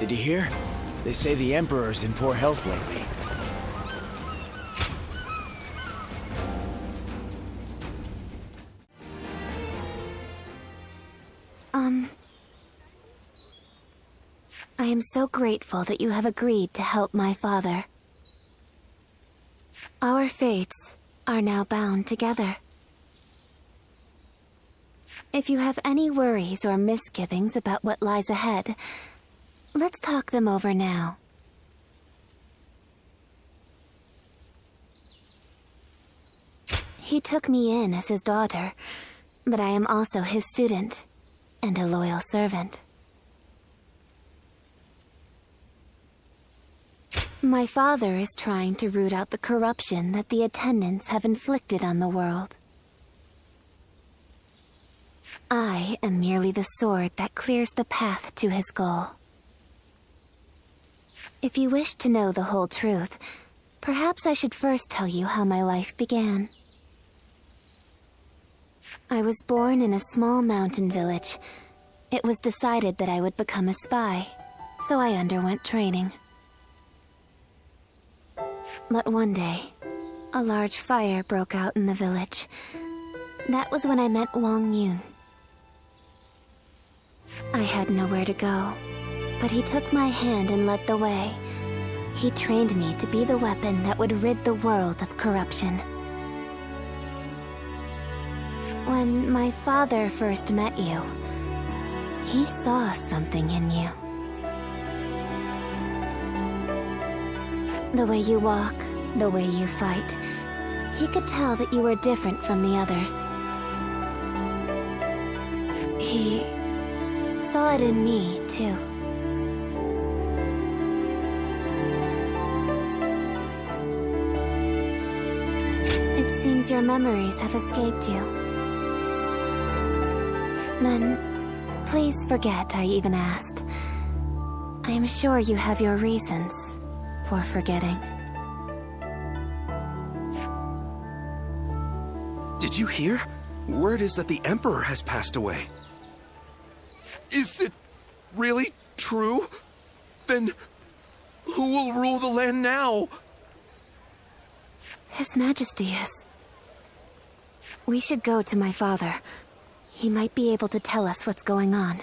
Did you hear? They say the Emperor's in poor health lately. I am so grateful that you have agreed to help my father. Our fates are now bound together. If you have any worries or misgivings about what lies ahead, let's talk them over now. He took me in as his daughter, but I am also his student and a loyal servant. My father is trying to root out the corruption that the attendants have inflicted on the world. I am merely the sword that clears the path to his goal. If you wish to know the whole truth, perhaps I should first tell you how my life began. I was born in a small mountain village. It was decided that I would become a spy, so I underwent training. But one day, a large fire broke out in the village. That was when I met Wang Yun. I had nowhere to go, but he took my hand and led the way. He trained me to be the weapon that would rid the world of corruption. When my father first met you, he saw something in you. The way you walk, the way you fight, he could tell that you were different from the others. He saw it in me, too. It seems your memories have escaped you. Then, please forget I even asked. I am sure you have your reasons for forgetting. Did you hear? Word is that the Emperor has passed away. Is it really true? Then who will rule the land now? His Majesty is. We should go to my father. He might be able to tell us what's going on.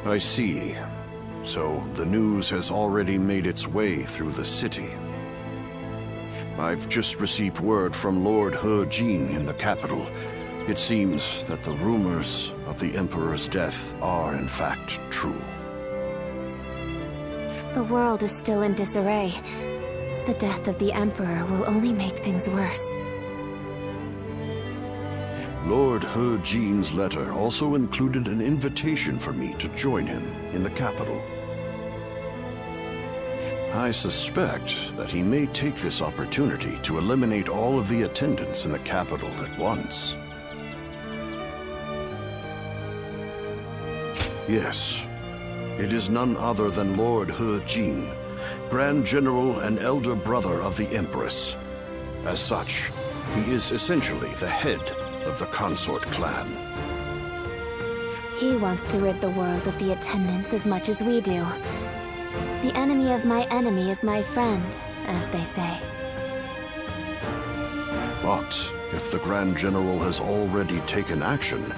I see. So the news has already made its way through the city. I've just received word from Lord He Jin in the capital. It seems that the rumors of the Emperor's death are in fact true. The world is still in disarray. The death of the Emperor will only make things worse. Lord He Jin's letter also included an invitation for me to join him in the capital. I suspect that he may take this opportunity to eliminate all of the attendants in the capital at once. Yes, it is none other than Lord He Jin, Grand General and elder brother of the Empress. As such, he is essentially the head of the consort clan. He wants to rid the world of the attendants as much as we do. The enemy of my enemy is my friend, as they say. But if the Grand General has already taken action,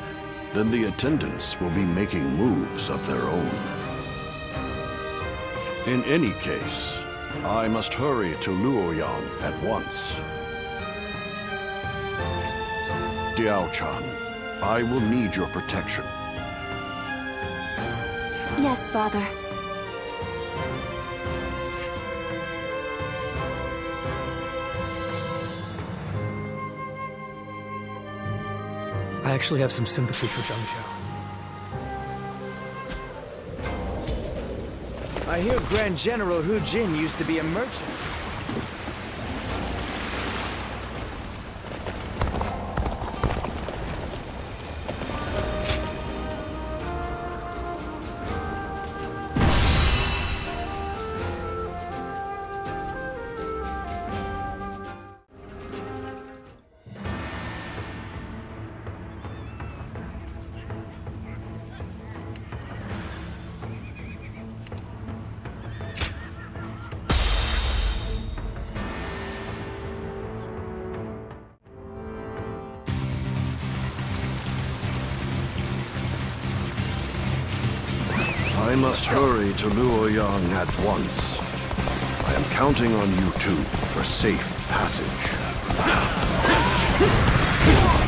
then the attendants will be making moves of their own. In any case, I must hurry to Luoyang at once. Diao-chan, I will need your protection. Yes, Father. I actually have some sympathy for Zhang Zhao. I hear Grand General He Jin used to be a merchant. I must hurry to Luoyang at once. I am counting on you two for safe passage.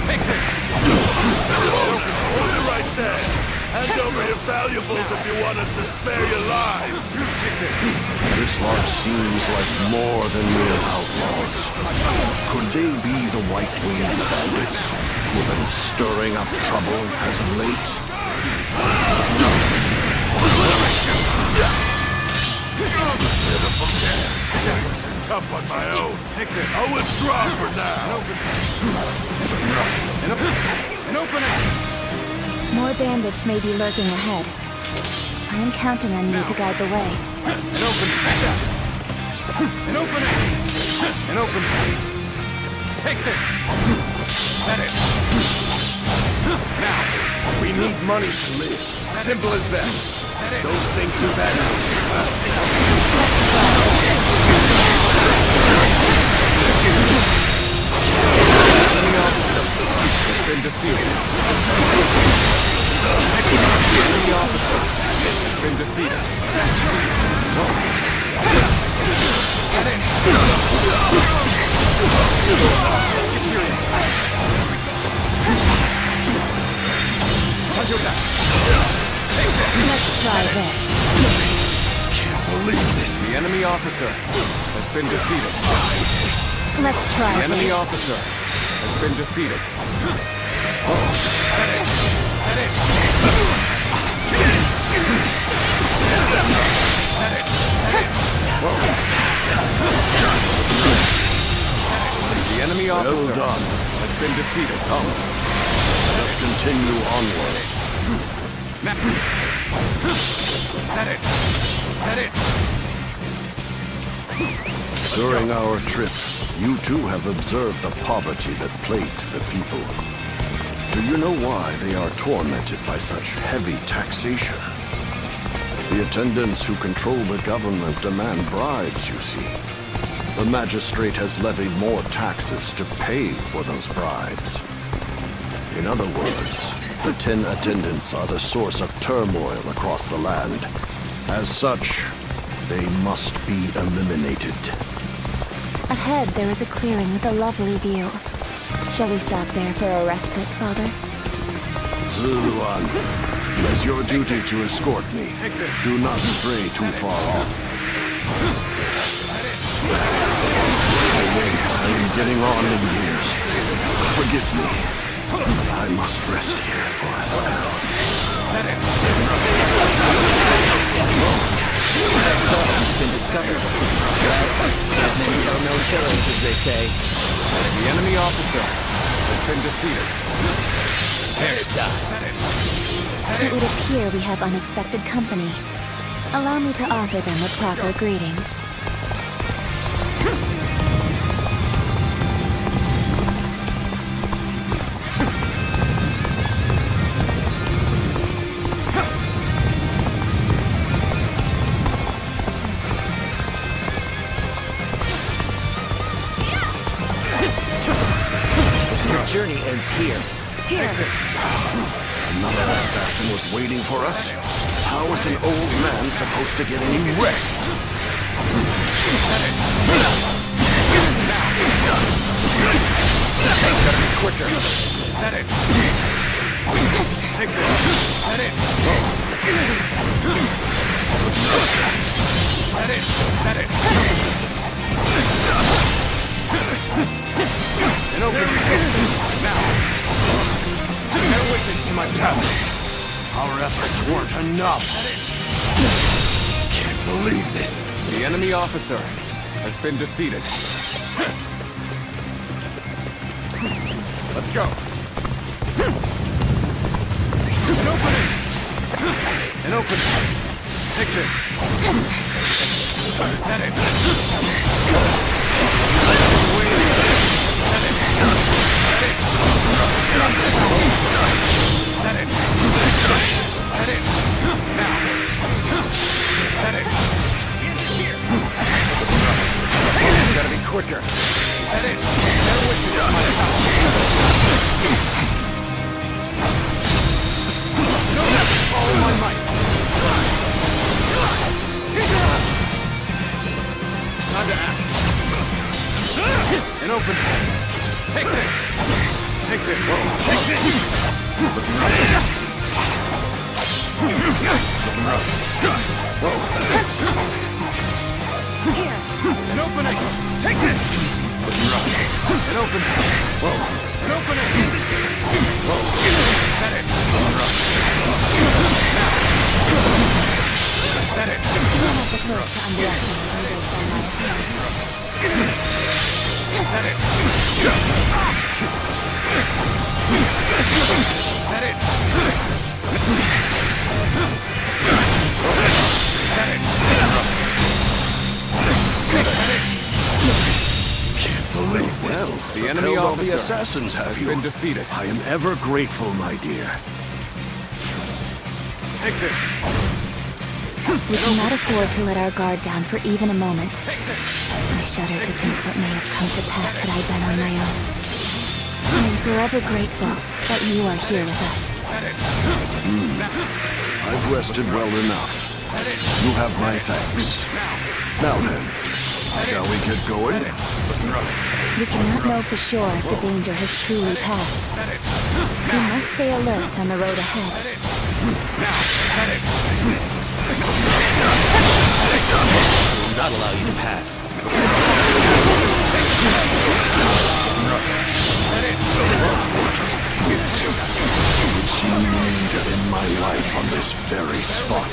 Take this! Hold it right there! Hand over your valuables if you want us to spare your lives! You take it! This lot seems like more than mere outlaws. Could they be the white-winged bandits who've been stirring up trouble as of late? Tough on my own. Take this. I'll withdraw for now. An opening! More bandits may be lurking ahead. I am counting on you to guide the way. An opening! Take that! An opening! An opening! Take this! That it! Now, we need money to live. Simple as that. Don't think too bad of Enemy officer has been defeated. Enemy officer has been defeated. Let's get serious. Touch your back. Let's try this. Can't believe this. The enemy officer has been defeated. Let's try The this. enemy officer has been defeated. The enemy officer done. has been defeated. Let us continue onward. During our trip, you too have observed the poverty that plagues the people. Do you know why they are tormented by such heavy taxation? The attendants who control the government demand bribes, you see. The magistrate has levied more taxes to pay for those bribes. In other words, the 10 attendants are the source of turmoil across the land. As such, they must be eliminated. Ahead, there is a clearing with a lovely view. Shall we stop there for a respite, Father? Zuluan, it is your duty to escort me. Do not stray too far off. I am getting on in years. Forgive me. I must rest here for a spell. Been discovered. Men tell no killings, as they say. The enemy officer has been defeated. It would appear we have unexpected company. Allow me to offer them a proper greeting. Journey ends here. Here. Another assassin was waiting for us? How is an old man supposed to get any rest? Gotta be quicker. Is that it? Take this. Is that it? Is that it? Is that it? An opening. Now. Bear witness to my powers. Our efforts weren't enough. Can't believe this. The enemy officer has been defeated. Let's go. An opening. An opening. Take this. Is that it? Gotta be quicker. That it? Bear witness to my power. No, follow my might. Here. An opening! Take this! Easy, but rough. An opening! Whoa. An opening! Whoa. That it! Rough. Now. That it! You're not the first to underestimate me based on my appearance. That it! That it! That it! Can't believe this. Well, The enemy all the officer assassins have has you. been defeated. I am ever grateful, my dear. Take this. We cannot afford to let our guard down for even a moment. Take this. I shudder to think what may have come to pass had I been on my own. I am forever grateful that you are here with us. That it. I've rested well enough. That it. You have my thanks. Now then, shall we get going? Looking rough. We cannot know for sure if the danger has truly passed. That it. We must stay alert on the road ahead. Now. That it. will not allow you to pass. It seemed to end my life on this very spot.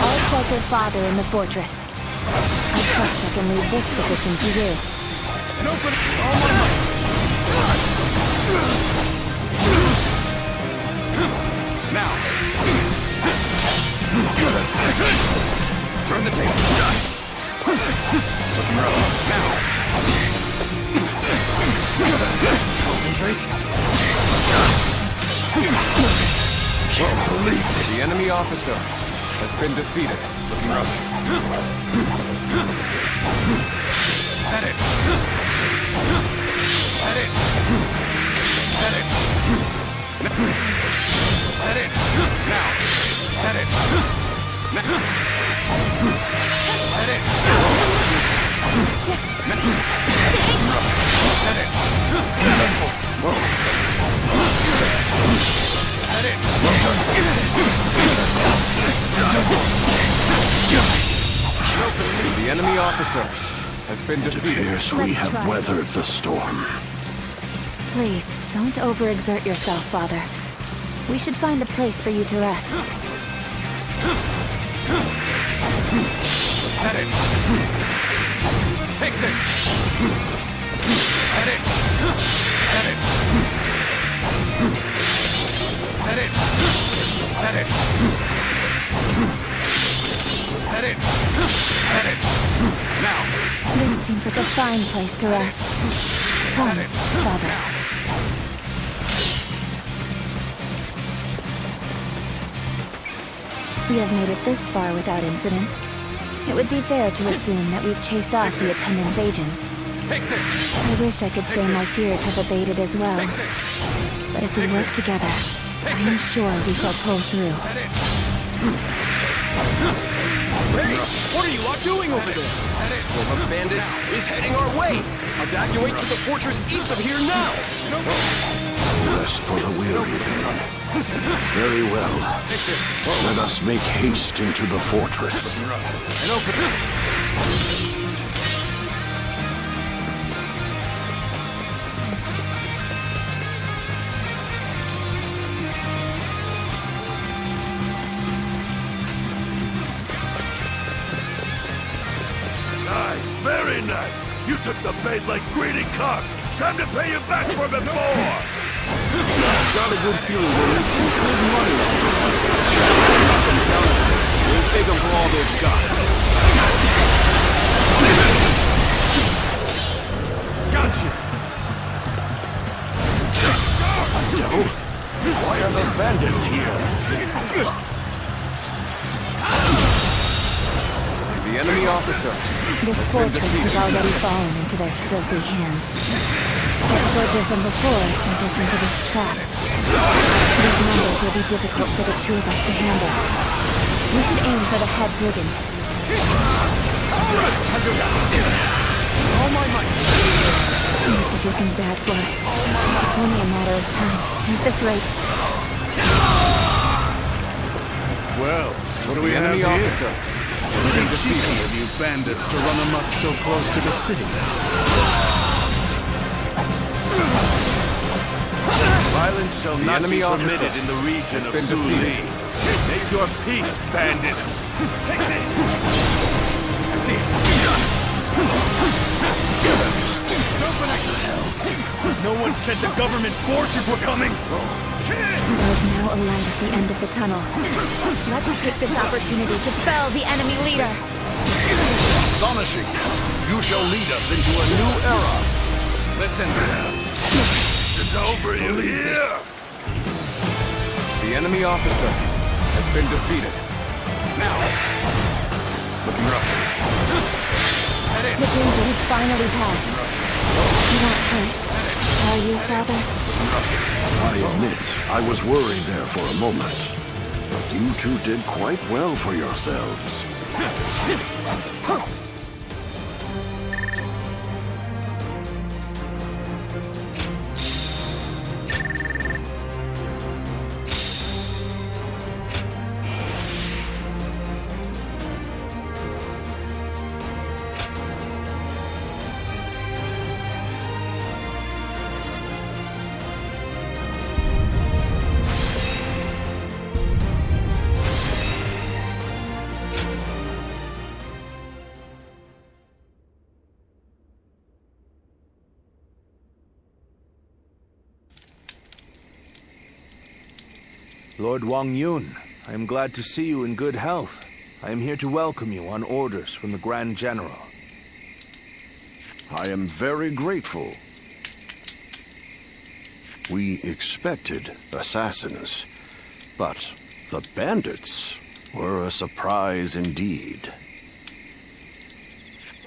I'll shelter Father in the fortress. I trust I can leave this position to you. And open all my might. Now. Turn the table. Looking rough. Now. Concentrate. Can't believe this. The enemy officer has been defeated. Looking rough. That it. That it. That it. That it. Now. That it. That it. That it. Whoa. That it. The enemy officer has been It defeated. appears we have try. weathered the storm. Please, don't overexert yourself, Father. We should find a place for you to rest. That it. Take this. That it. That it. That it. That it. That it. That it. Now. This seems like a fine place to rest. Come, Father. We have made it this far without incident. It would be fair to assume that we've chased off the attendant's agents. Take this. I wish I could say my fears have abated as well. Take this. But if we work together, I am sure we shall pull through. That it. Hey, what are you lot doing over there? That it. Swarm of bandits is heading our way. Evacuate to the fortress east of here now. Rest for the weary then. Very well. Take this. Let us make haste into the fortress. And open it. Nice, very nice. You took the bait like greedy cock. Time to pay you back for before. Got a good feeling we'll make some good money off this one. We'll take them for all they've got. Gotcha! Devil, why are the bandits here? The enemy officer. This fortress has already fallen into their filthy hands. That soldier from before sent us into this trap. These numbers will be difficult for the two of us to handle. We should aim for the head brigand. All my might. This is looking bad for us. It's only a matter of time. At this rate, Well, what do we The have enemy here? officer has been Pretty cheeky defeated. of you bandits to run amok so close to the city. Violence shall not enemy be officer permitted in the region has of been Suli. defeated. Make your peace, bandits. Take this! I see it. No one said the government forces were coming. There is now a light at the end of the tunnel. Let's take this opportunity to fell the enemy leader. Astonishing! You shall lead us into a new era. Let's end this. It's over, you hear? The enemy officer has been defeated. Now, looking rough. Head in. The danger has finally passed. You aren't hurt, are you, Father? I admit, I was worried there for a moment. But you two did quite well for yourselves. Lord Wang Yun, I am glad to see you in good health. I am here to welcome you on orders from the Grand General. I am very grateful. We expected assassins, but the bandits were a surprise indeed.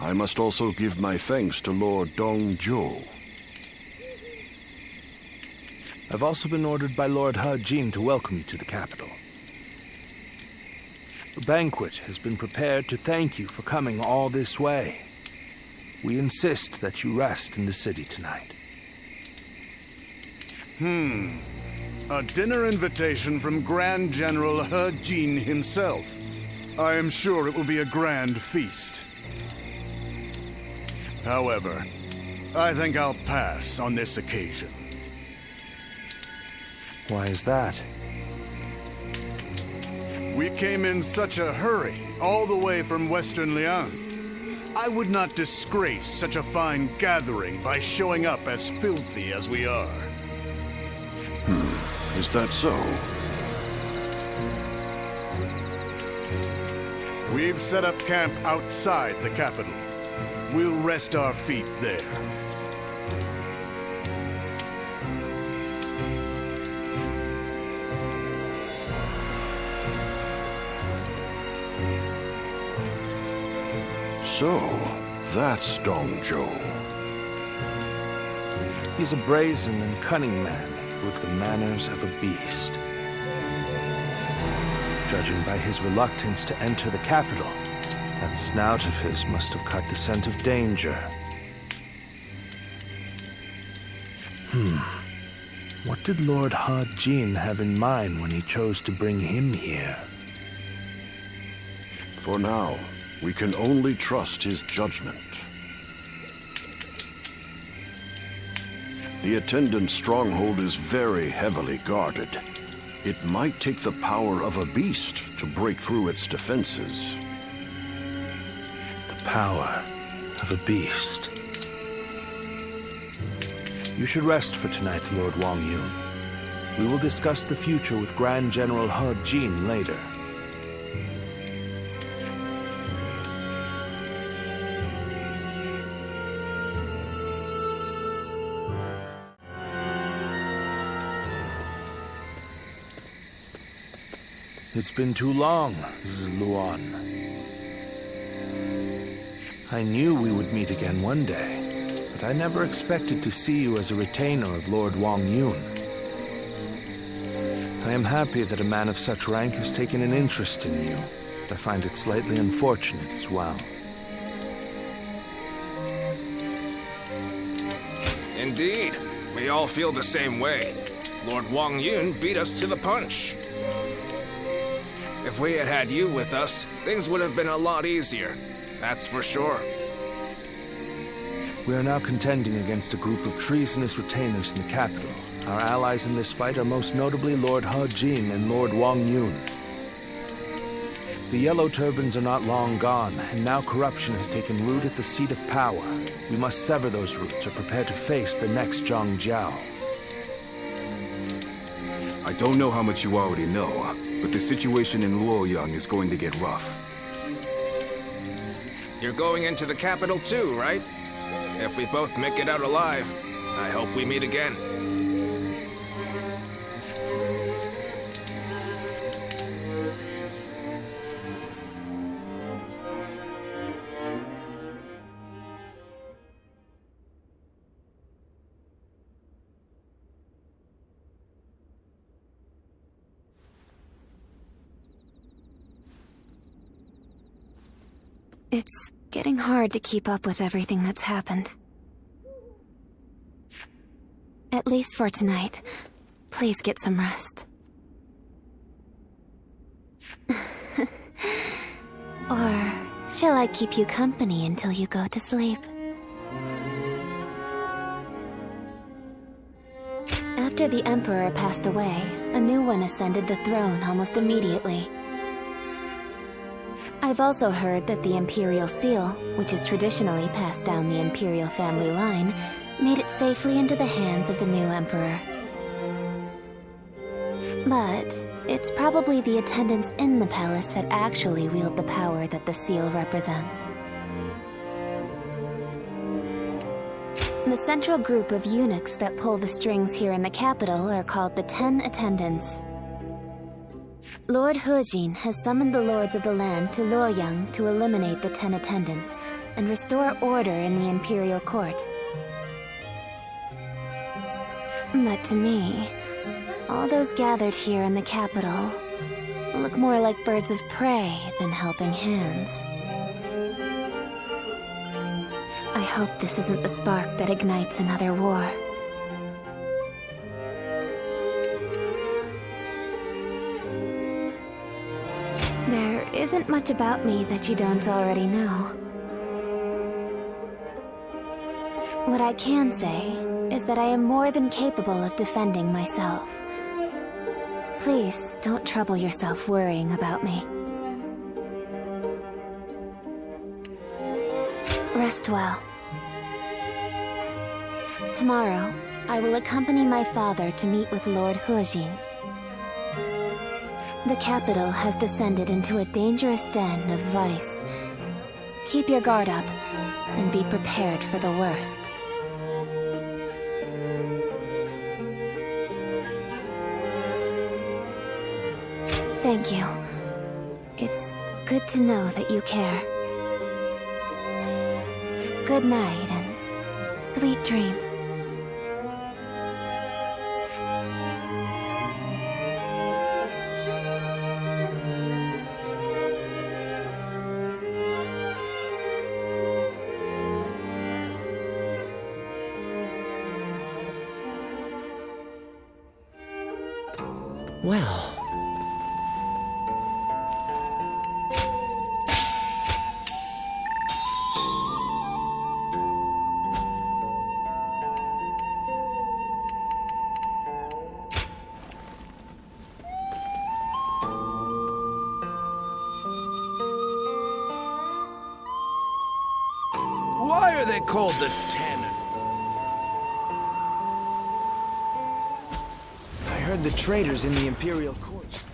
I must also give my thanks to Lord Dongzhou. I've also been ordered by Lord He Jin to welcome you to the capital. A banquet has been prepared to thank you for coming all this way. We insist that you rest in the city tonight. A dinner invitation from Grand General He Jin himself. I am sure it will be a grand feast. However, I think I'll pass on this occasion. Why is that? We came in such a hurry, all the way from Western Liang. I would not disgrace such a fine gathering by showing up as filthy as we are. Is that so? We've set up camp outside the capital. We'll rest our feet there. So, that's Dongzhou. He's a brazen and cunning man with the manners of a beast. Judging by his reluctance to enter the capital, that snout of his must have caught the scent of danger. What did Lord He Jin have in mind when he chose to bring him here? For now, we can only trust his judgment. The attendant stronghold is very heavily guarded. It might take the power of a beast to break through its defenses. The power of a beast. You should rest for tonight, Lord Wang Yun. We will discuss the future with Grand General He Jin later. It's been too long, Zluan. I knew we would meet again one day, but I never expected to see you as a retainer of Lord Wang Yun. I am happy that a man of such rank has taken an interest in you, but I find it slightly unfortunate as well. Indeed. We all feel the same way. Lord Wang Yun beat us to the punch. If we had had you with us, things would have been a lot easier. That's for sure. We are now contending against a group of treasonous retainers in the capital. Our allies in this fight are most notably Lord He Jin and Lord Wang Yun. The Yellow Turbans are not long gone, and now corruption has taken root at the seat of power. We must sever those roots or prepare to face the next Zhang Jiao. I don't know how much you already know, but the situation in Luoyang is going to get rough. You're going into the capital too, right? If we both make it out alive, I hope we meet again. It's getting hard to keep up with everything that's happened. At least for tonight. Please get some rest. Or shall I keep you company until you go to sleep? After the Emperor passed away, a new one ascended the throne almost immediately. I've also heard that the Imperial Seal, which is traditionally passed down the Imperial family line, made it safely into the hands of the new Emperor. But it's probably the attendants in the palace that actually wield the power that the seal represents. The central group of eunuchs that pull the strings here in the capital are called the 10 Attendants. Lord He Jin has summoned the lords of the land to Luoyang to eliminate the 10 Attendants and restore order in the Imperial Court. But to me, all those gathered here in the capital look more like birds of prey than helping hands. I hope this isn't the spark that ignites another war. There isn't much about me that you don't already know. What I can say is that I am more than capable of defending myself. Please don't trouble yourself worrying about me. Rest well. Tomorrow, I will accompany my father to meet with Lord He Jin. The capital has descended into a dangerous den of vice. Keep your guard up, and be prepared for the worst. Thank you. It's good to know that you care. Good night and sweet dreams. Well. Why are they called the 10? I heard the traitors in the Imperial courts.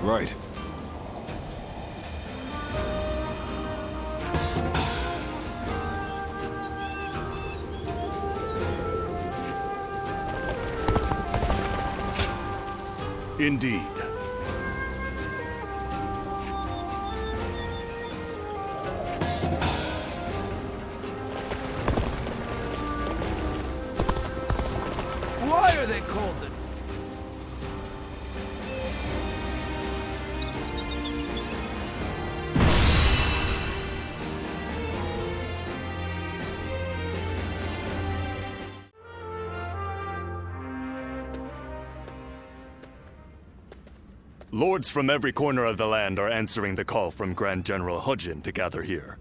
Right. Indeed. Why are they called the... Lords from every corner of the land are answering the call from Grand General Hojin to gather here.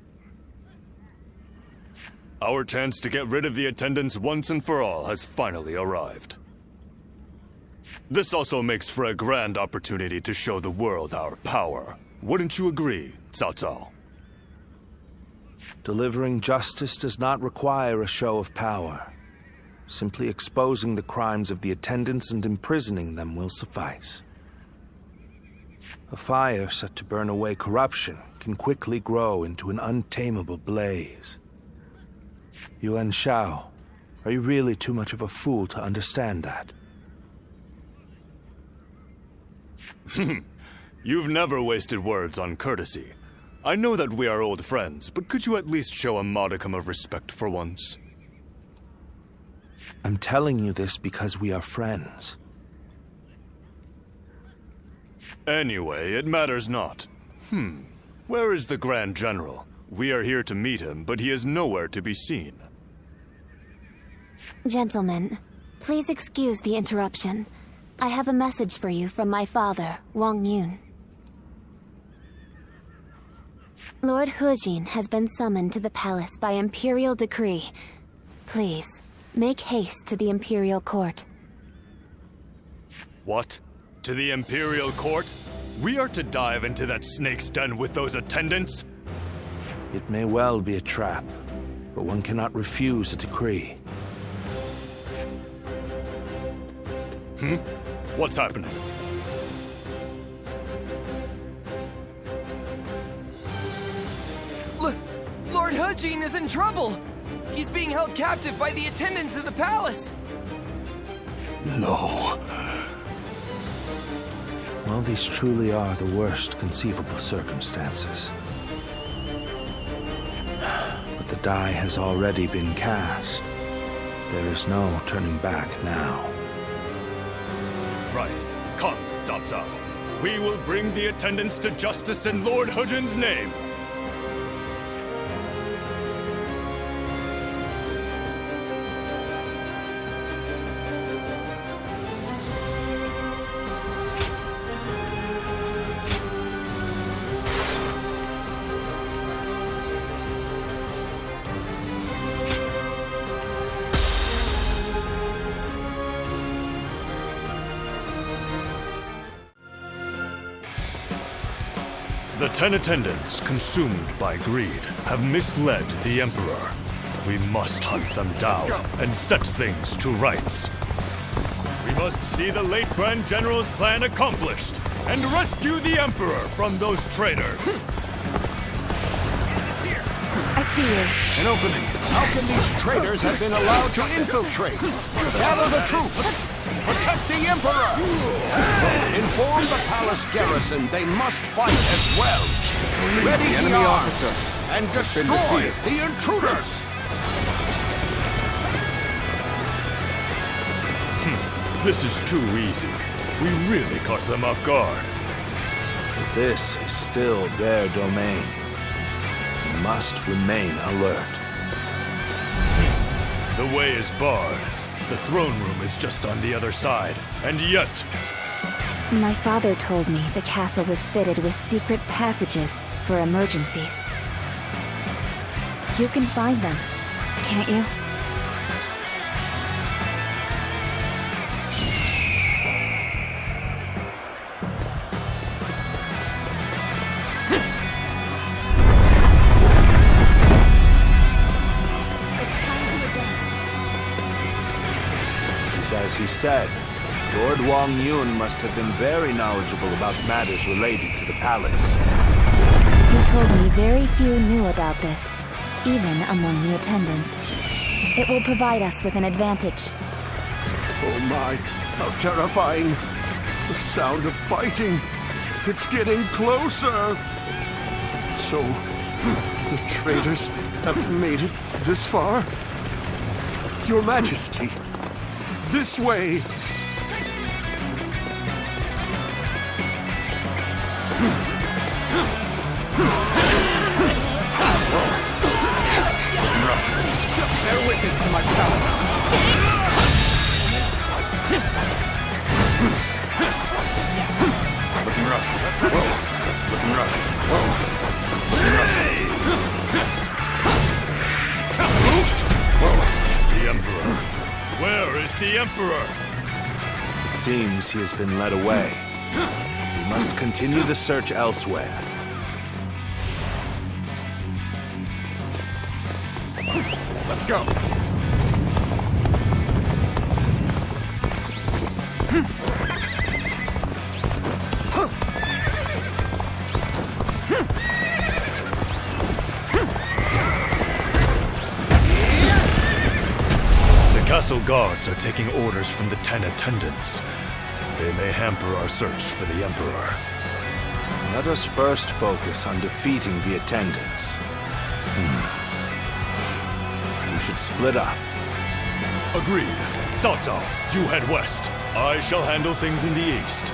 Our chance to get rid of the attendants once and for all has finally arrived. This also makes for a grand opportunity to show the world our power. Wouldn't you agree, Cao Cao? Delivering justice does not require a show of power. Simply exposing the crimes of the attendants and imprisoning them will suffice. A fire set to burn away corruption can quickly grow into an untamable blaze. Yuan Shao, are you really too much of a fool to understand that? You've never wasted words on courtesy. I know that we are old friends, but could you at least show a modicum of respect for once? I'm telling you this because we are friends. Anyway, it matters not. Where is the Grand General? We are here to meet him, but he is nowhere to be seen. Gentlemen, please excuse the interruption. I have a message for you from my father, Wang Yun. Lord Hujin has been summoned to the palace by imperial decree. Please, make haste to the imperial court. What? To the Imperial Court? We are to dive into that snake's den with those attendants? It may well be a trap, but one cannot refuse a decree. What's happening? Lord Hujin is in trouble! He's being held captive by the attendants of the palace! No. Well, these truly are the worst conceivable circumstances. But the die has already been cast. There is no turning back now. Right. Come, Cao Cao. We will bring the attendants to justice in Lord Hujin's name. The 10 attendants, consumed by greed, have misled the Emperor. We must hunt them down and set things to rights. We must see the late Grand General's plan accomplished and rescue the Emperor from those traitors. I see you. An opening. How can these traitors have been allowed to infiltrate? Gather the troops! Protect the Emperor! Inform the palace garrison they must fight as well. Ready the enemy officer and destroy the intruders! This is too easy. We really caught them off guard. But this is still their domain. We must remain alert. The way is barred. The throne room is just on the other side. And yet... My father told me the castle was fitted with secret passages for emergencies. You can find them, can't you? As he said, Lord Wong Yun must have been very knowledgeable about matters related to the palace. He told me very few knew about this, even among the attendants. It will provide us with an advantage. Oh my, how terrifying. The sound of fighting. It's getting closer. So, the traitors have made it this far? Your Majesty. This way! Rough. Bear witness to my power. Looking rough. Whoa. Looking rough. Whoa. Looking rough. Whoa. The Emperor. Where is the Emperor? It seems he has been led away. We must continue the search elsewhere. Let's go. The castle guards are taking orders from the 10 attendants. They may hamper our search for the Emperor. Let us first focus on defeating the attendants. We should split up. Agreed. Cao Cao, you head west. I shall handle things in the east.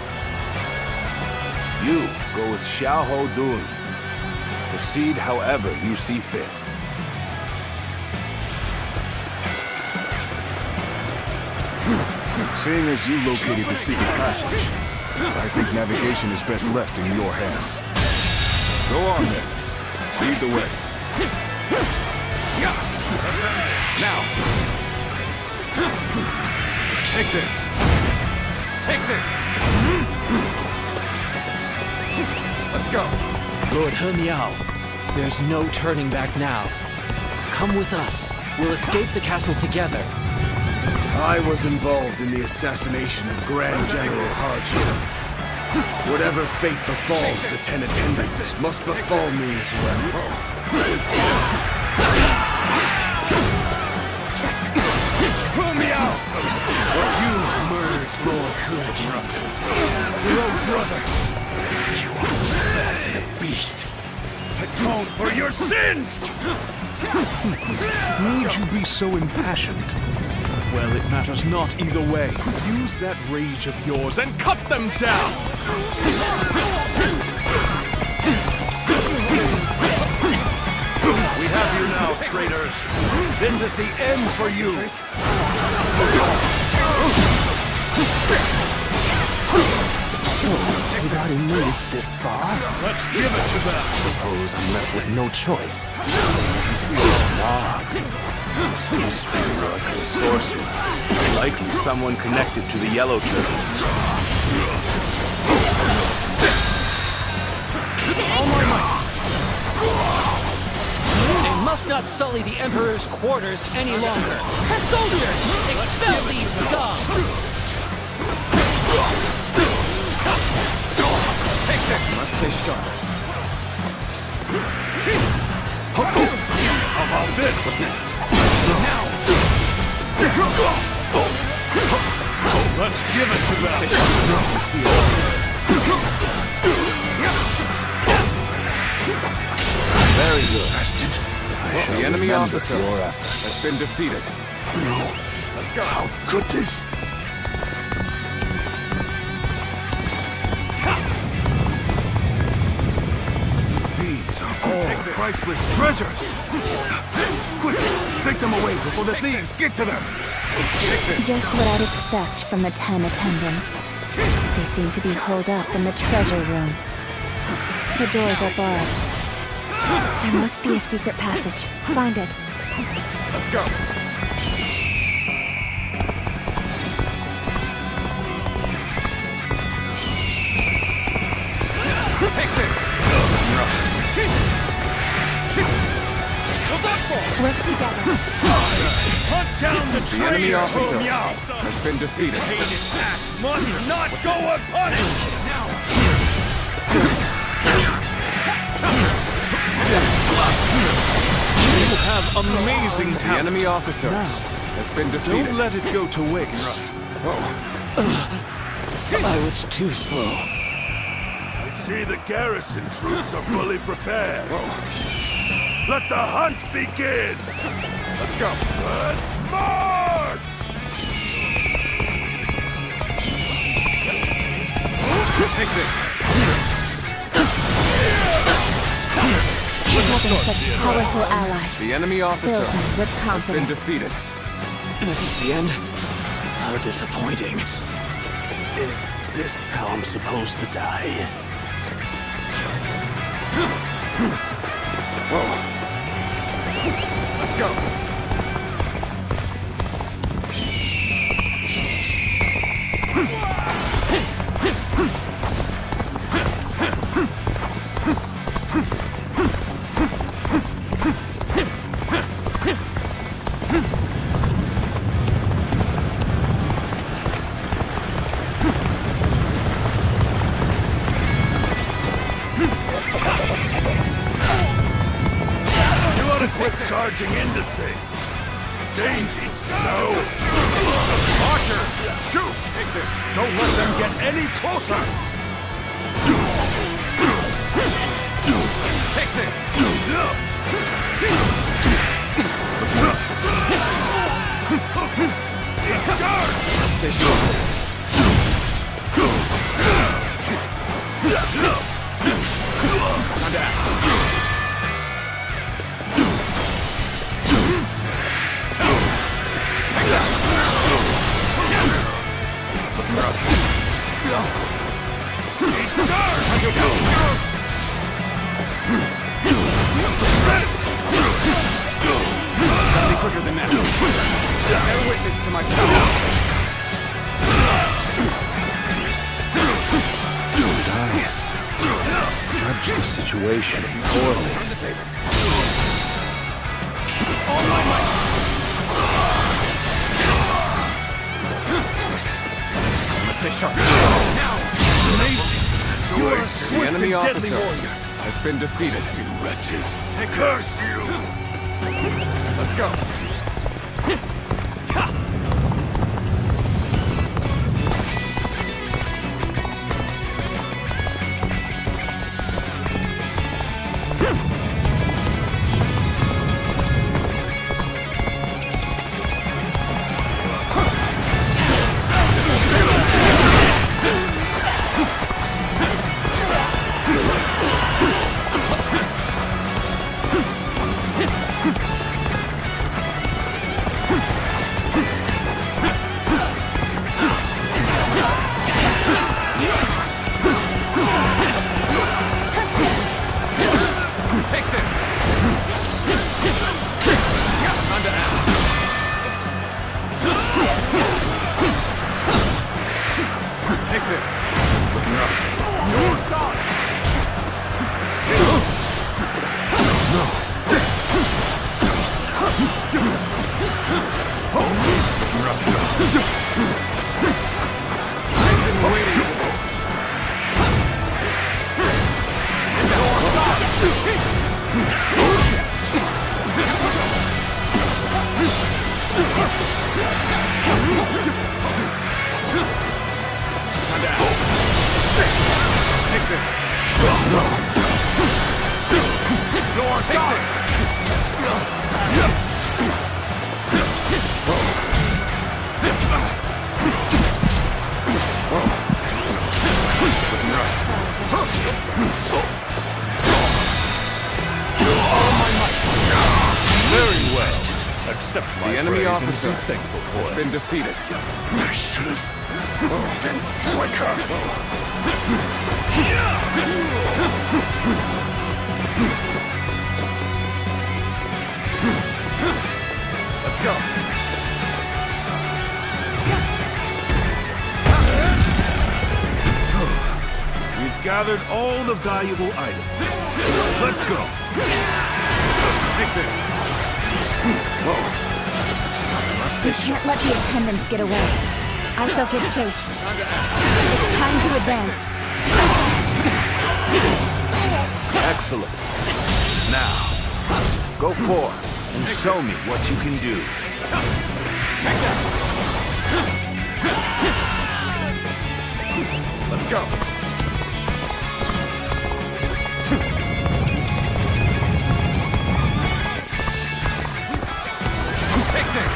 You go with Xiahou Dun. Proceed however you see fit. Seeing as you located the secret passage, I think navigation is best left in your hands. Go on then. Lead the way. Now! Take this! Take this! Let's go! Lord He Miao, there's no turning back now. Come with us. We'll escape the castle together. I was involved in the assassination of Grand General Harjin. Whatever fate befalls the 10 attendants must befall me as well. He Miao! You murdered Lord Harjin, your own brother. You are better than a beast. Atone for your sins! Need you be so impassioned? Well, it matters not either way. Use that rage of yours and cut them down! We have you now, traitors. This is the end for you. We've already made it this far. Let's give it to them. Suppose I'm left with no choice. This must be a sorcerer. Likely someone connected to the Yellow Turbans. They must not sully the Emperor's quarters any longer. Soldiers, expel these scum! Take that! Must stay sharp. How about this? What's next? Now! Let's give it to them. Very good. The enemy officer has been defeated. Let's go! How could this? These are all priceless treasures. Quick, take them away before the thieves get to them. Just what I'd expect from the 10 attendants. They seem to be holed up in the treasure room. The doors are barred. There must be a secret passage. Find it. Let's go! Take this! Work together. Hunt down the The enemy traitor officer whom Yao has been defeated. heinous acts must not go unpunished! You have amazing The talent. enemy officer has been defeated. Don't let it go to waste. I was too slow. I see the garrison troops are fully prepared. Let the hunt begin! Let's go! Let's march! Take this! Having such powerful allies The enemy officer fills me with has been confidence. defeated. This is the end? How disappointing. Is this how I'm supposed to die? Let's go! Quit charging into things. Daisy, no. Archers! Shoot! Take this! Don't let them get any closer. Take this! Stay sharp. Time to act. Gotta be quicker than that. Bear witness to my power. Judge the situation poorly. Turn the tables. All my might. Let's stay sharp. Now! Amazing! You are a The swift and enemy deadly officer warrior. has been defeated. You wretches. Take Curse this. you! Let's go. I've been waiting for this. Take this. Lord, take this. Very well. Accept my The enemy praise and officer be thankful for has it. been defeated. I should have been quicker. Let's go. We've gathered all the valuable items. Let's go. Take this. You can't let the attendants get away. I shall give chase. It's time to advance. Excellent. Now, go forth and show me what you can do. Take that. Let's go. Take this.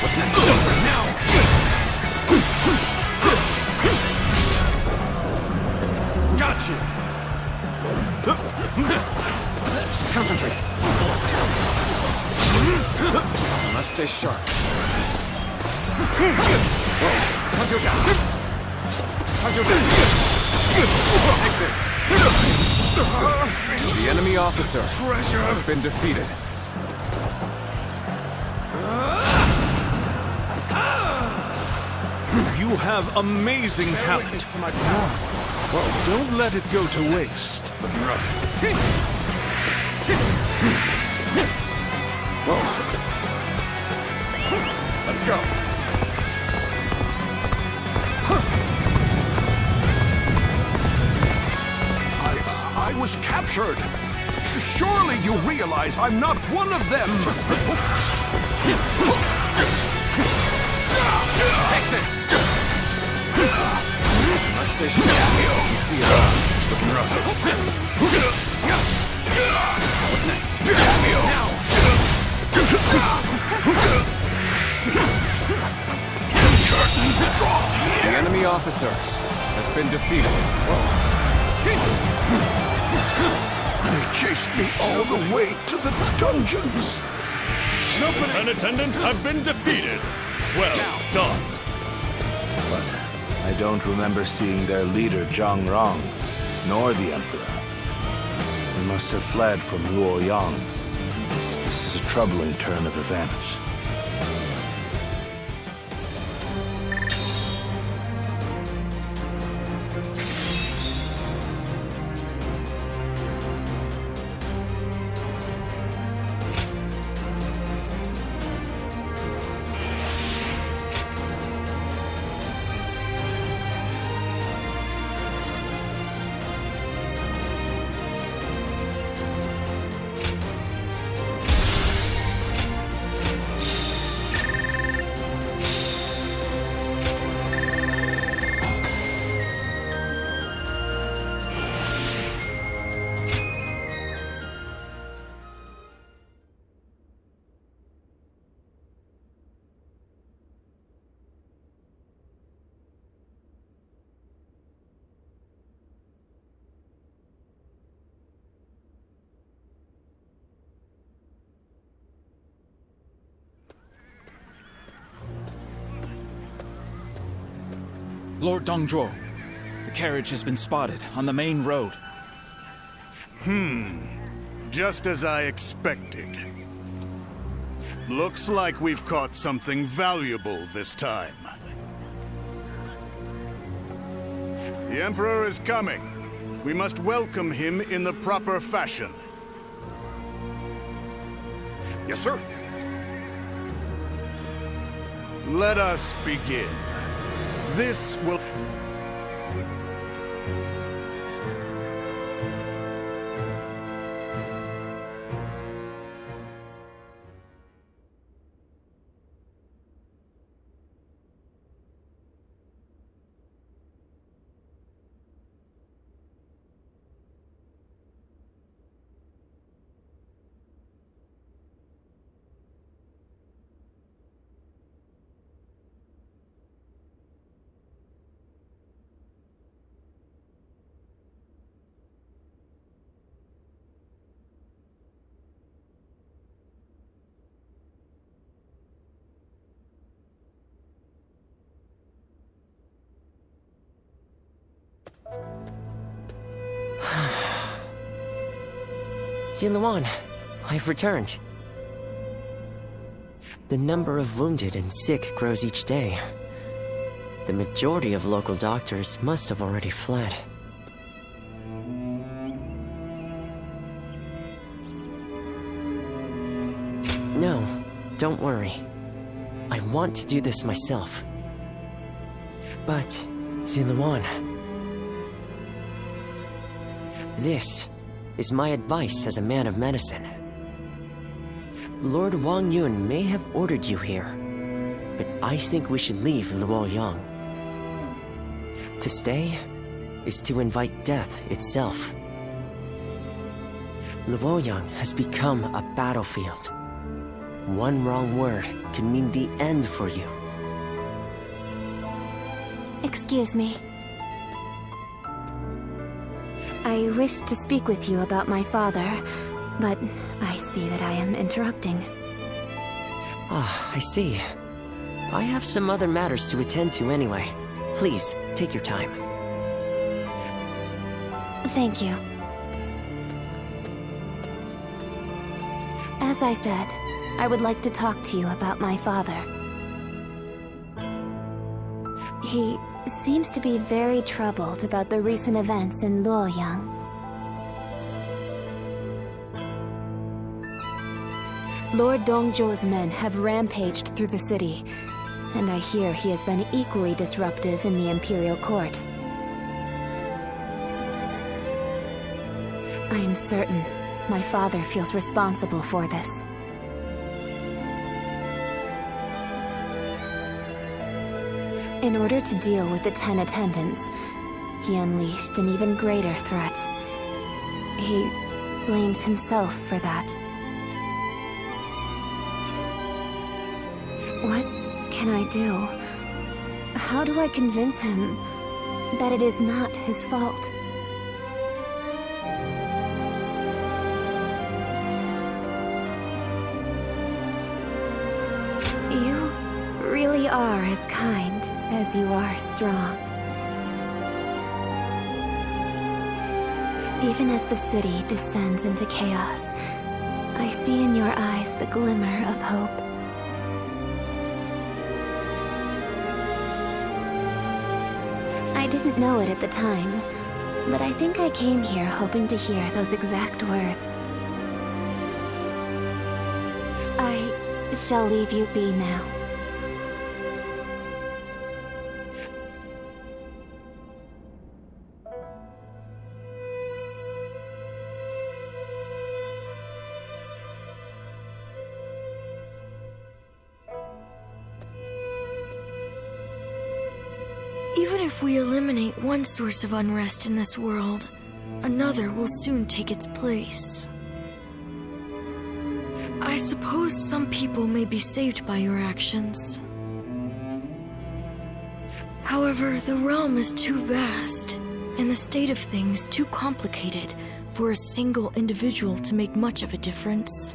What's next? Now. Got you. Concentrate. Must stay sharp. Take this. The enemy officer has been defeated. You have amazing talent. Well, don't let it go to waste. Looking rough. Let's go. I was captured. Surely you realize I'm not one of them. Take this. Must stay sharp. You see it. Looking rough. What's next? Now. The enemy officer has been defeated. They chased me all the way to the dungeons. 10 attendants have been defeated. Well done. But I don't remember seeing their leader Zhang Rong, nor the Emperor. They must have fled from Luoyang. This is a troubling turn of events. Lord Dongzhuo, the carriage has been spotted on the main road. Just as I expected. Looks like we've caught something valuable this time. The Emperor is coming. We must welcome him in the proper fashion. Yes, sir. Let us begin. This will... Lewat, I've returned. The number of wounded and sick grows each day. The majority of local doctors must have already fled. No, don't worry. I want to do this myself. But, Lewat, this is my advice as a man of medicine. Lord Wang Yun may have ordered you here, but I think we should leave Luoyang. To stay is to invite death itself. Luoyang has become a battlefield. One wrong word could mean the end for you. Excuse me. I wish to speak with you about my father, but I see that I am interrupting. Ah, I see. I have some other matters to attend to anyway. Please, take your time. Thank you. As I said, I would like to talk to you about my father. He seems to be very troubled about the recent events in Luoyang. Lord Dongzhou's men have rampaged through the city, and I hear he has been equally disruptive in the Imperial Court. I am certain my father feels responsible for this. In order to deal with the 10 attendants, he unleashed an even greater threat. He blames himself for that. What can I do? How do I convince him that it is not his fault? You really are as kind as you are strong. Even as the city descends into chaos, I see in your eyes the glimmer of hope. I didn't know it at the time, but I think I came here hoping to hear those exact words. I shall leave you be now. Even if we eliminate one source of unrest in this world, another will soon take its place. I suppose some people may be saved by your actions. However, the realm is too vast, and the state of things too complicated for a single individual to make much of a difference.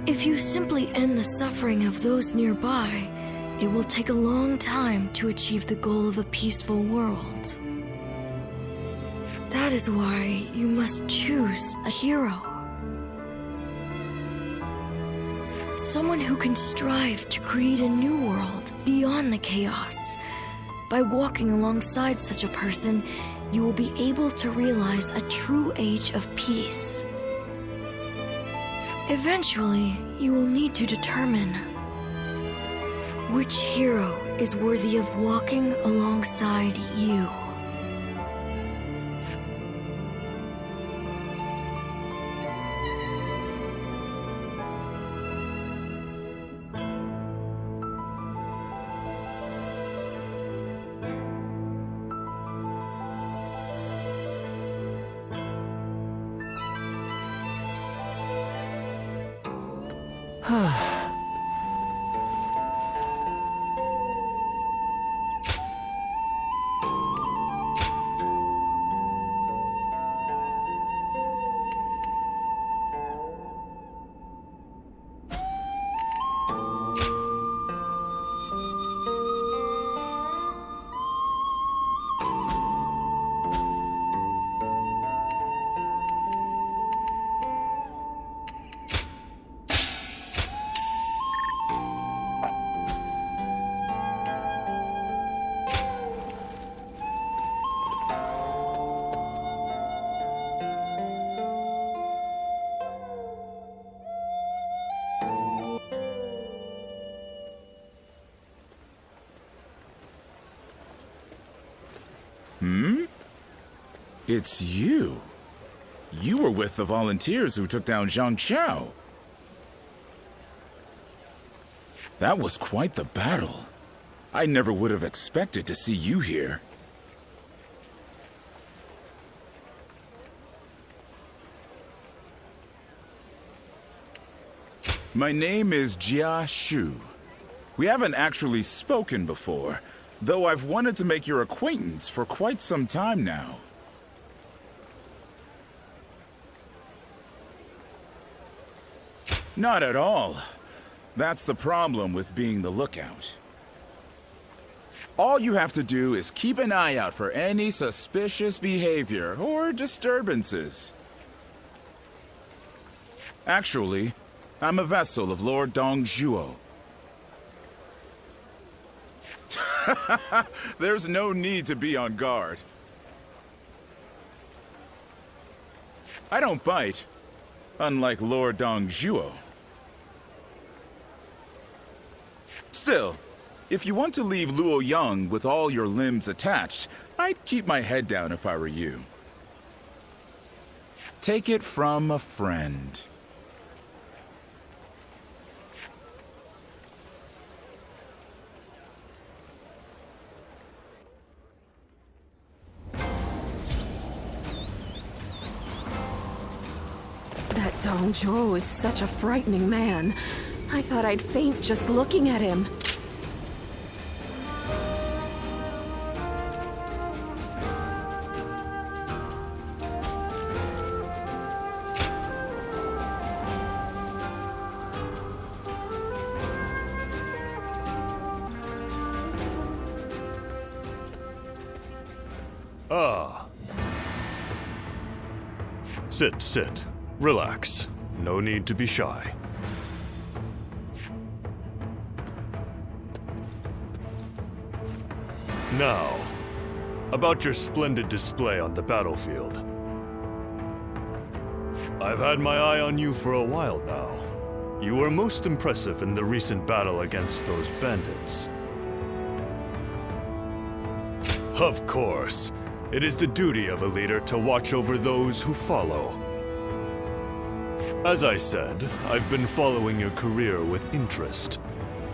If you simply end the suffering of those nearby, it will take a long time to achieve the goal of a peaceful world. That is why you must choose a hero. Someone who can strive to create a new world beyond the chaos. By walking alongside such a person, you will be able to realize a true age of peace. Eventually, you will need to determine which hero is worthy of walking alongside you. It's you. You were with the volunteers who took down Zhang Qiao. That was quite the battle. I never would have expected to see you here. My name is Jia Shu. We haven't actually spoken before, though I've wanted to make your acquaintance for quite some time now. Not at all. That's the problem with being the lookout. All you have to do is keep an eye out for any suspicious behavior or disturbances. Actually, I'm a vessel of Lord Dongzhuo. There's no need to be on guard. I don't bite, unlike Lord Dongzhuo. Still, if you want to leave Luoyang with all your limbs attached, I'd keep my head down if I were you. Take it from a friend. That Dongzhuo is such a frightening man. I thought I'd faint just looking at him. Sit. Relax. No need to be shy. Now, about your splendid display on the battlefield. I've had my eye on you for a while now. You were most impressive in the recent battle against those bandits. Of course, it is the duty of a leader to watch over those who follow. As I said, I've been following your career with interest.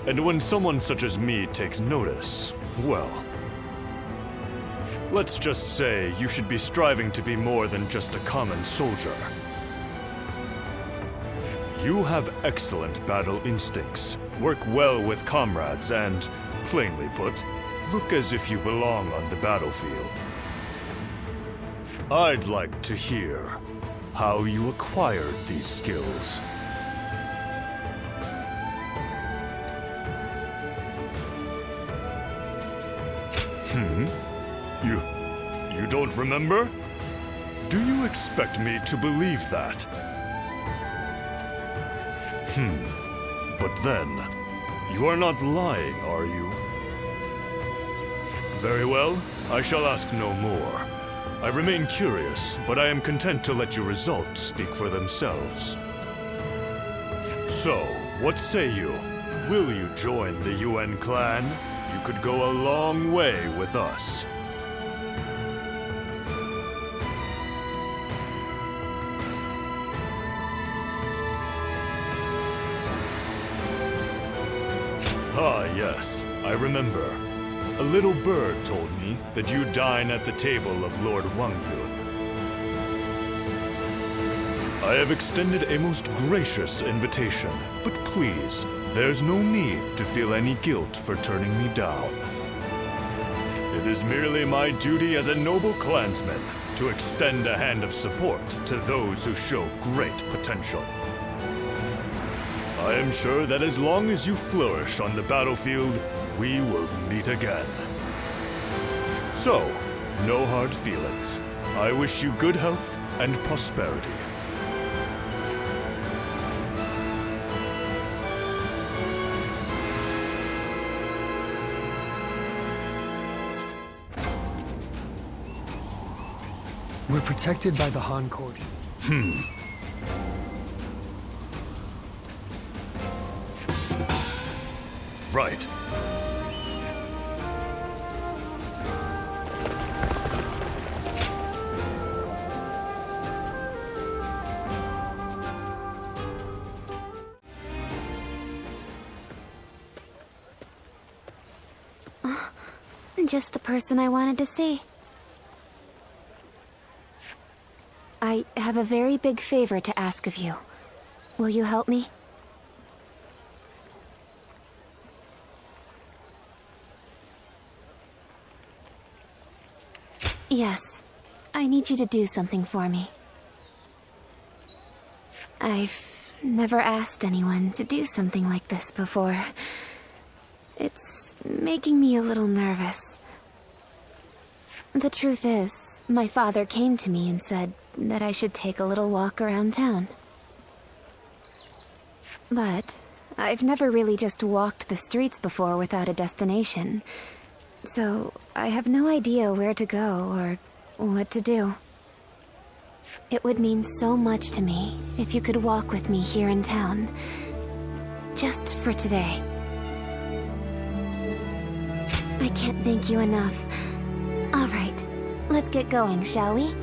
And when someone such as me takes notice, well, let's just say you should be striving to be more than just a common soldier. You have excellent battle instincts, work well with comrades, and, plainly put, look as if you belong on the battlefield. I'd like to hear how you acquired these skills. You don't remember? Do you expect me to believe that? But then, you are not lying, are you? Very well, I shall ask no more. I remain curious, but I am content to let your results speak for themselves. So, what say you? Will you join the UN clan? You could go a long way with us. Ah, yes, I remember. A little bird told me that you dine at the table of Lord Wang Yun. I have extended a most gracious invitation, but please, there's no need to feel any guilt for turning me down. It is merely my duty as a noble clansman to extend a hand of support to those who show great potential. I am sure that as long as you flourish on the battlefield, we will meet again. So, no hard feelings. I wish you good health and prosperity. We're protected by the Han Court. Right. Just the person I wanted to see. I have a very big favor to ask of you. Will you help me? Yes, I need you to do something for me. I've never asked anyone to do something like this before. It's making me a little nervous. The truth is, my father came to me and said that I should take a little walk around town. But I've never really just walked the streets before without a destination. So I have no idea where to go or what to do. It would mean so much to me if you could walk with me here in town. Just for today. I can't thank you enough. All right, let's get going, shall we?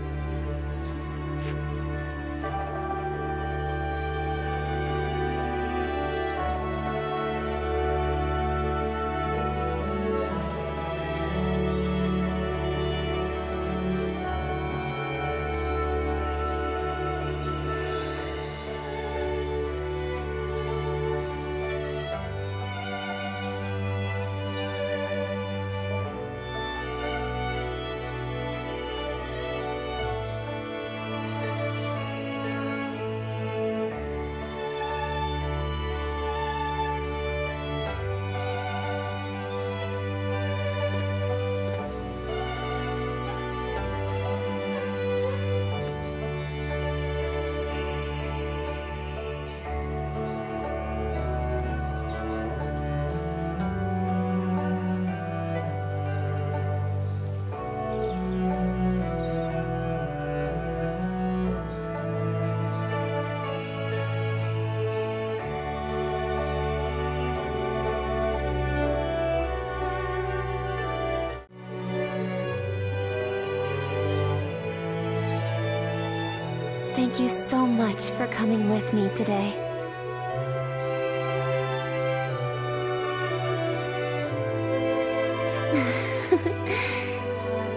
Thank you so much for coming with me today.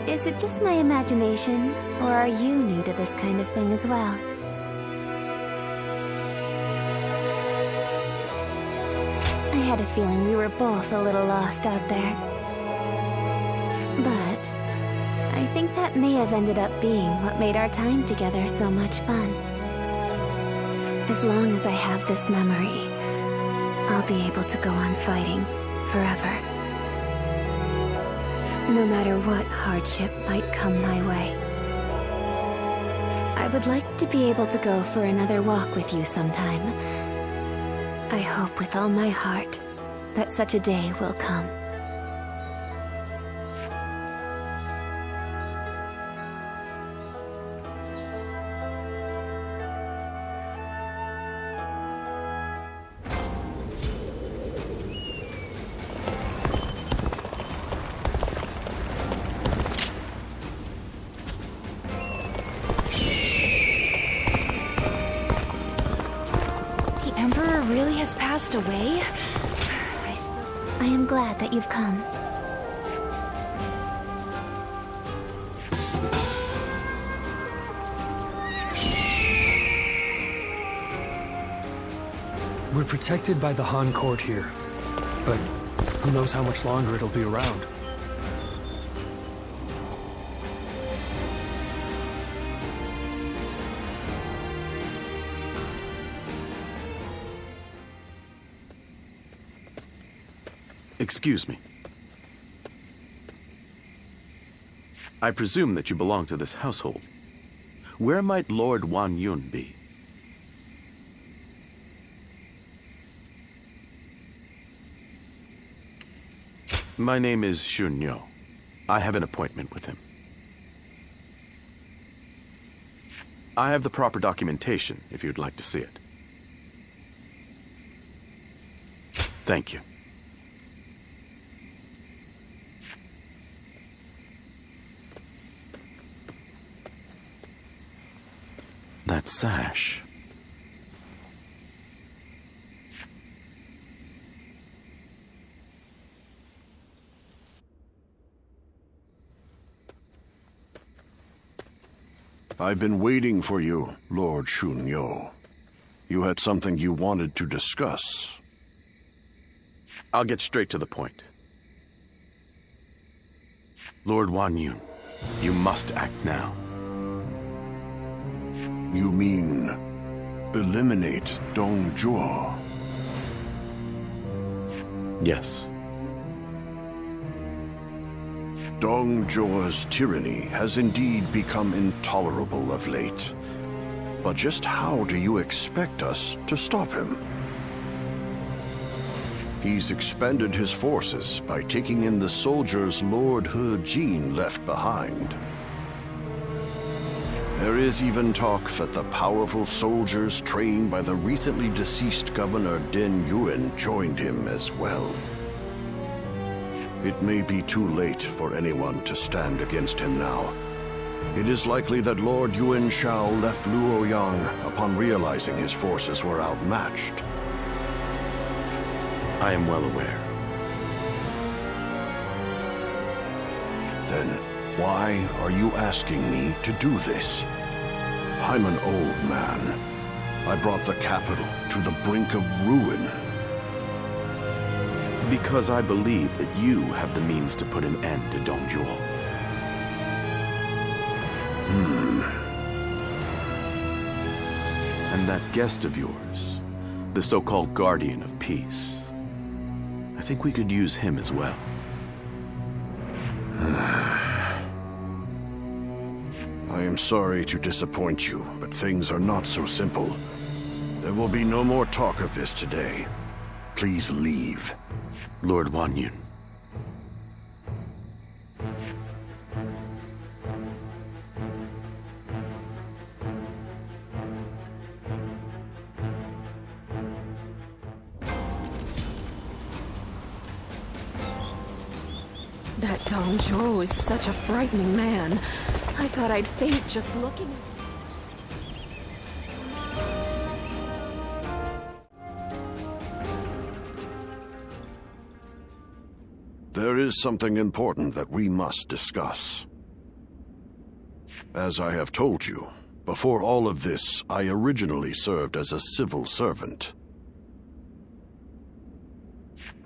Is it just my imagination, or are you new to this kind of thing as well? I had a feeling we were both a little lost out there. But I think that may have ended up being what made our time together so much fun. As long as I have this memory, I'll be able to go on fighting forever. No matter what hardship might come my way. I would like to be able to go for another walk with you sometime. I hope with all my heart that such a day will come. snatched away, I am glad that you've come. We're protected by the Han court here, but who knows how much longer it'll be around. Excuse me. I presume that you belong to this household. Where might Lord Wan Yun be? My name is Shun Yo. I have an appointment with him. I have the proper documentation if you'd like to see it. Thank you. That sash. I've been waiting for you, Lord Shun Yo. You had something you wanted to discuss. I'll get straight to the point. Lord Wan Yun, you must act now. You mean eliminate Dong Zhuo? Yes. Dong Zhuo's tyranny has indeed become intolerable of late. But just how do you expect us to stop him? He's expanded his forces by taking in the soldiers Lord He Jin left behind. There is even talk that the powerful soldiers trained by the recently deceased Governor Den Yuan joined him as well. It may be too late for anyone to stand against him now. It is likely that Lord Yuan Shao left Luoyang upon realizing his forces were outmatched. I am well aware. Then why are you asking me to do this? I'm an old man. I brought the capital to the brink of ruin. Because I believe that you have the means to put an end to Dong Zhuo. And that guest of yours, the so-called Guardian of Peace, I think we could use him as well. I am sorry to disappoint you, but things are not so simple. There will be no more talk of this today. Please leave. Lord Wan Yun. That Dong Zhuo is such a frightening man. I thought I'd faint just looking at him. There is something important that we must discuss. As I have told you, before all of this, I originally served as a civil servant.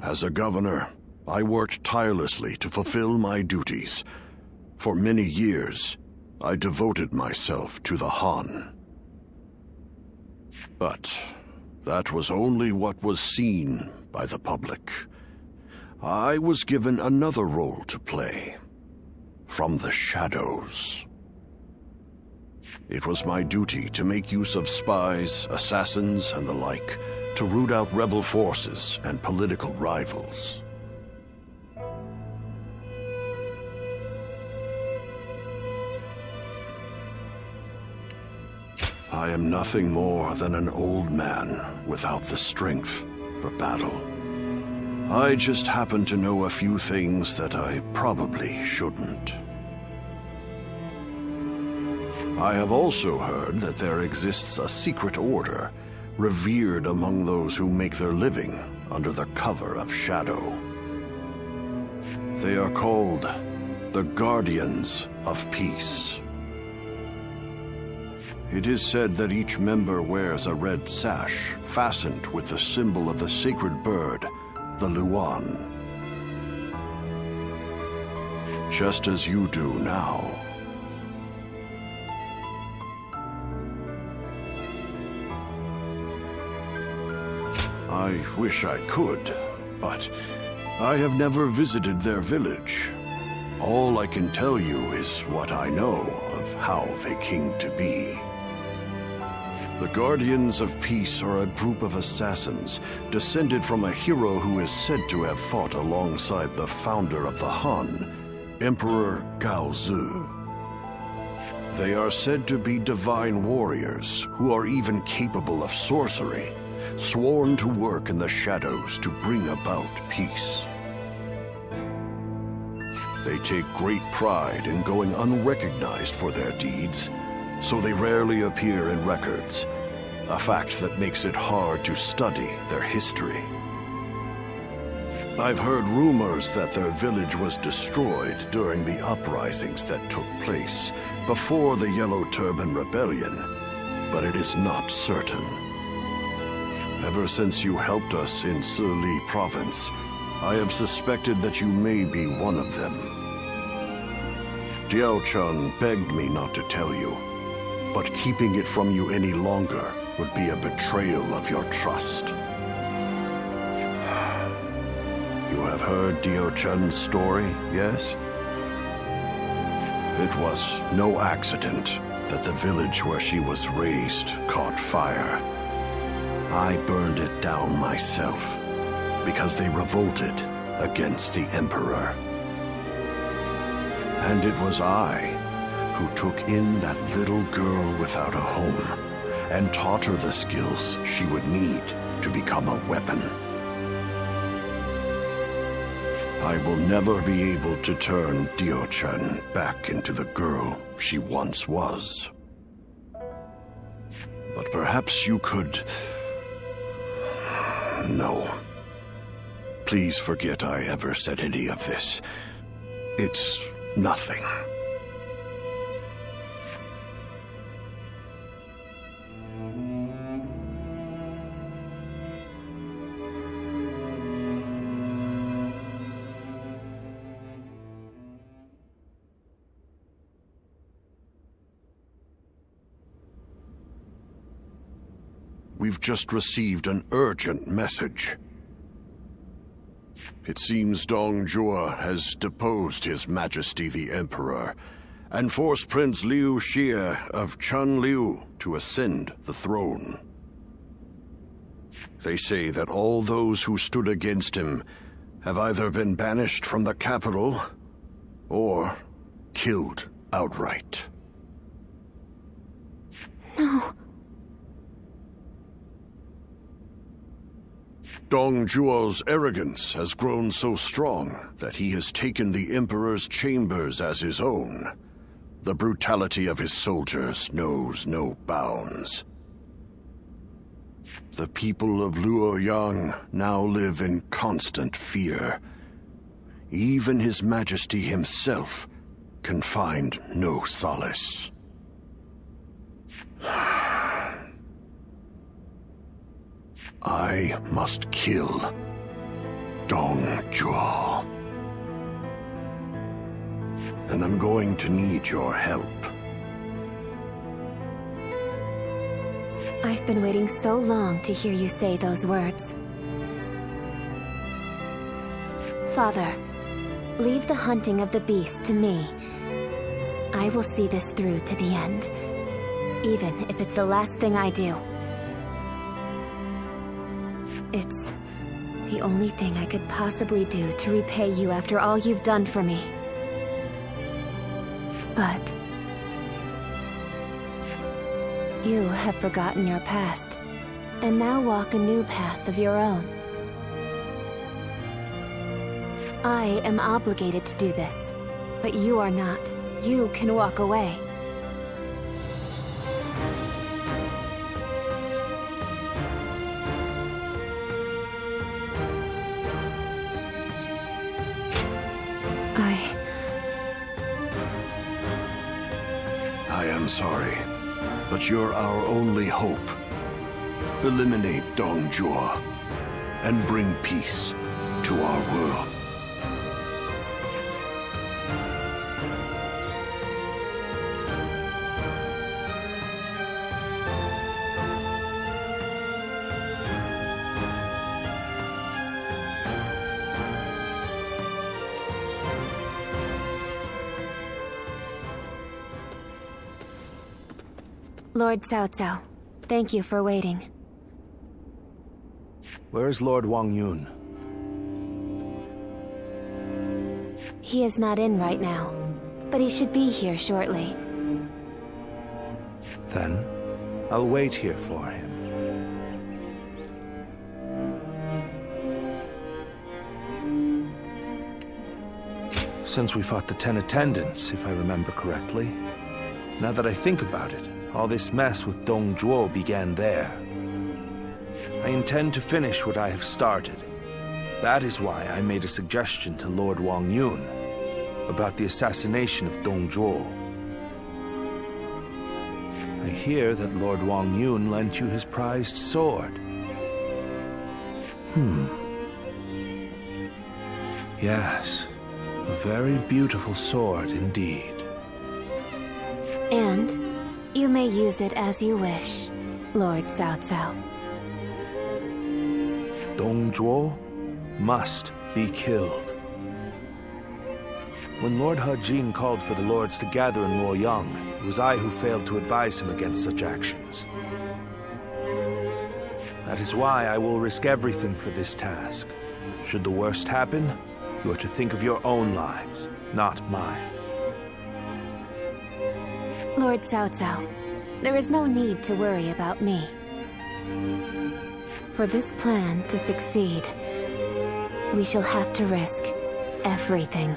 As a governor, I worked tirelessly to fulfill my duties. For many years, I devoted myself to the Han. But that was only what was seen by the public. I was given another role to play, from the shadows. It was my duty to make use of spies, assassins, and the like, to root out rebel forces and political rivals. I am nothing more than an old man without the strength for battle. I just happen to know a few things that I probably shouldn't. I have also heard that there exists a secret order revered among those who make their living under the cover of shadow. They are called the Guardians of Peace. It is said that each member wears a red sash fastened with the symbol of the sacred bird, the Luan. Just as you do now. I wish I could, but I have never visited their village. All I can tell you is what I know of how they came to be. The Guardians of Peace are a group of assassins descended from a hero who is said to have fought alongside the founder of the Han, Emperor Gaozu. They are said to be divine warriors who are even capable of sorcery, sworn to work in the shadows to bring about peace. They take great pride in going unrecognized for their deeds, so they rarely appear in records, a fact that makes it hard to study their history. I've heard rumors that their village was destroyed during the uprisings that took place before the Yellow Turban Rebellion, but it is not certain. Ever since you helped us in Sili province, I have suspected that you may be one of them. Diao-chan begged me not to tell you, but keeping it from you any longer would be a betrayal of your trust. You have heard Diao-chan's story, yes? It was no accident that the village where she was raised caught fire. I burned it down myself because they revolted against the Emperor. And it was I who took in that little girl without a home and taught her the skills she would need to become a weapon. I will never be able to turn Diao-chan back into the girl she once was. But perhaps you could... No. Please forget I ever said any of this. It's nothing. We've just received an urgent message. It seems Dong Zhuo has deposed His Majesty the Emperor and forced Prince Liu Xie of Chanliu to ascend the throne. They say that all those who stood against him have either been banished from the capital or killed outright. No. Dong Zhuo's arrogance has grown so strong that he has taken the Emperor's chambers as his own. The brutality of his soldiers knows no bounds. The people of Luoyang now live in constant fear. Even His Majesty himself can find no solace. I must kill Dong Zhuo. And I'm going to need your help. I've been waiting so long to hear you say those words. Father, leave the hunting of the beast to me. I will see this through to the end, even if it's the last thing I do. It's the only thing I could possibly do to repay you after all you've done for me. But you have forgotten your past, and now walk a new path of your own. I am obligated to do this, but you are not. You can walk away. I'm sorry, but you're our only hope. Eliminate Dongjua and bring peace to our world. Lord Cao Cao, thank you for waiting. Where is Lord Wang Yun? He is not in right now, but he should be here shortly. Then, I'll wait here for him. Since we fought the 10 attendants, if I remember correctly. Now that I think about it, all this mess with Dongzhuo began there. I intend to finish what I have started. That is why I made a suggestion to Lord Wang Yun about the assassination of Dongzhuo. I hear that Lord Wang Yun lent you his prized sword. Yes, a very beautiful sword indeed. And you may use it as you wish, Lord Cao Cao. Dongzhuo must be killed. When Lord He Jin called for the lords to gather in Luoyang, it was I who failed to advise him against such actions. That is why I will risk everything for this task. Should the worst happen, you are to think of your own lives, not mine. Lord Cao Cao, there is no need to worry about me. For this plan to succeed, we shall have to risk everything.